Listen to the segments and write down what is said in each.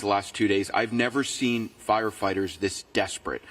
The last 2 days, I've never seen firefighters this desperate.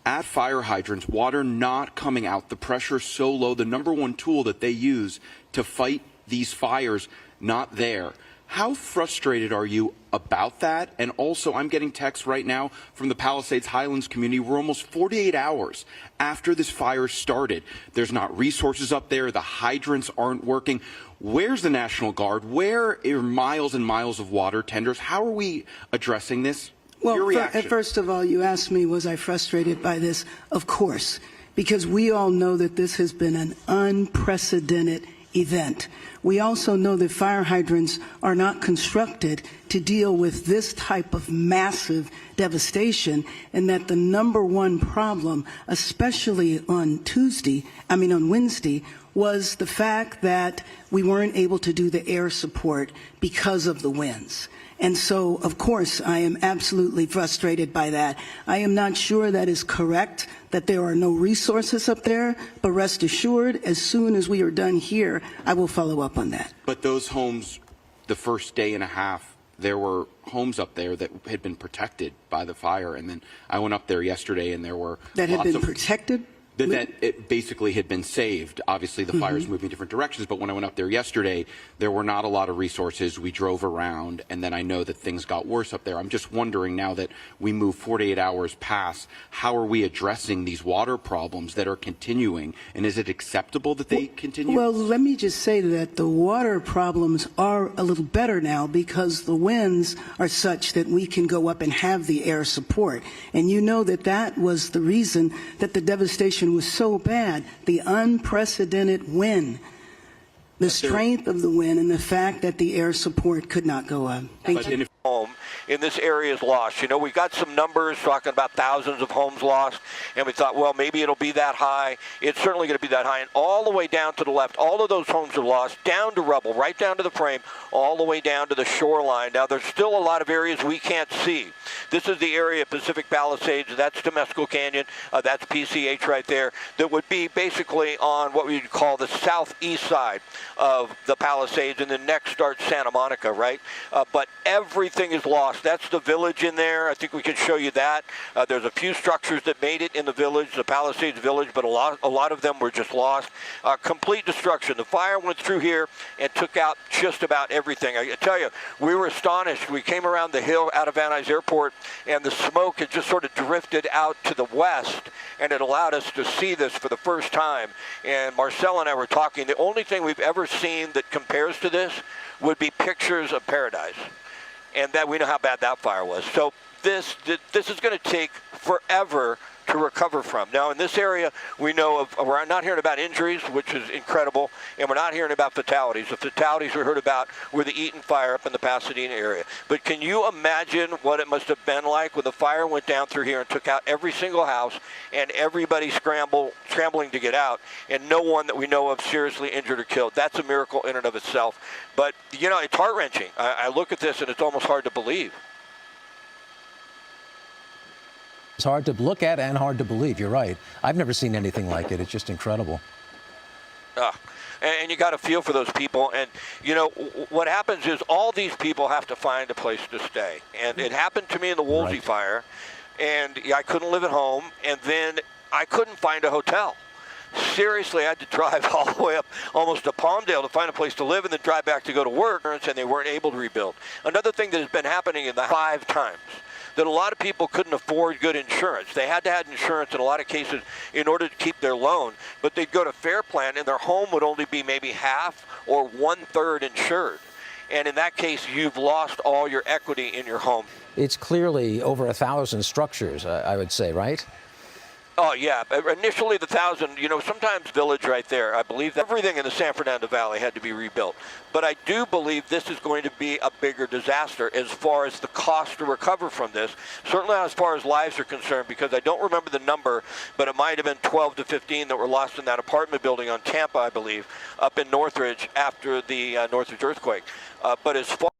At fire hydrants, water not coming out, the pressure is so low, the number one tool that they use to fight these fires, not there. How frustrated are you about that? And also, I'm getting texts right now from the Palisades Highlands community. We're almost 48 hours after this fire started. There's not resources up there. The hydrants aren't working. Where's the National Guard? Where are miles and miles of water tenders? How are we addressing this? Well, first of all, you asked me, was I frustrated by this? Of course, because we all know that this has been an unprecedented event. We also know that fire hydrants are not constructed to deal with this type of massive devastation, and that the number one problem, especially on Wednesday, was the fact that we weren't able to do the air support because of the winds. And so, of course, I am absolutely frustrated by that. I am not sure that is correct, that there are no resources up there, but rest assured, as soon as we are done here, I will follow up on that. But those homes, the first day and a half, there were homes up there that had been protected by the fire. And then I went up there yesterday and there were that had been protected? That it basically had been saved. Obviously, the fire's moving different directions, but when I went up there yesterday, there were not a lot of resources. We drove around, and then I know that things got worse up there. I'm just wondering, now that we move 48 hours past, how are we addressing these water problems that are continuing, and is it acceptable that they continue? Well, let me just say that the water problems are a little better now because the winds are such that we can go up and have the air support. And you know that that was the reason that the devastation was so bad, the unprecedented wind, the strength of the wind, and the fact that the air support could not go up. Thank you. Home in this area is lost. You know, we've got some numbers talking about thousands of homes lost, and we thought, well, maybe it'll be that high. It's certainly going to be that high. And all the way down to the left, all of those homes are lost, down to rubble, right down to the frame, all the way down to the shoreline. Now, there's still a lot of areas we can't see. This is the area of Pacific Palisades. That's Temescal Canyon. That's PCH right there. That would be basically on what we would call the southeast side of the Palisades, and then next starts Santa Monica, right? But everything is lost. That's the village in there. I think we can show you that. There's a few structures that made it in the village, the Palisades village, but a lot of them were just lost. Complete destruction. The fire went through here and took out just about everything. I tell you, we were astonished. We came around the hill out of Van Nuys Airport, and the smoke had just sort of drifted out to the west, and it allowed us to see this for the first time. And Marcel and I were talking. The only thing we've ever seen that compares to this would be pictures of Paradise. And that we know how bad that fire was. So this is going to take forever to recover from. Now, in this area, we know of, we're not hearing about injuries, which is incredible, and we're not hearing about fatalities. The fatalities we heard about were the Eaton fire up in the Pasadena area. But can you imagine what it must have been like when the fire went down through here and took out every single house, and everybody scrambling to get out, and no one that we know of seriously injured or killed? That's a miracle in and of itself. But, you know, it's heart-wrenching. I look at this, and it's almost hard to believe. It's hard to look at and hard to believe. You're right. I've never seen anything like it. It's just incredible. And you got to feel for those people. And, you know, what happens is all these people have to find a place to stay. And it happened to me in the Woolsey fire. And I couldn't live at home. And then I couldn't find a hotel. Seriously, I had to drive all the way up almost to Palmdale to find a place to live and then drive back to go to work. And they weren't able to rebuild. Another thing that has been happening in the 5 times, that a lot of people couldn't afford good insurance. They had to have insurance in a lot of cases in order to keep their loan, but they'd go to Fair Plan and their home would only be maybe half or 1/3 insured. And in that case, you've lost all your equity in your home. It's clearly over 1,000 structures, I would say, right? Oh, yeah. Initially, the 1,000, you know, sometimes village right there, I believe that everything in the San Fernando Valley had to be rebuilt. But I do believe this is going to be a bigger disaster as far as the cost to recover from this. Certainly not as far as lives are concerned, because I don't remember the number, but it might have been 12 to 15 that were lost in that apartment building on Tampa, I believe, up in Northridge after the Northridge earthquake. But as far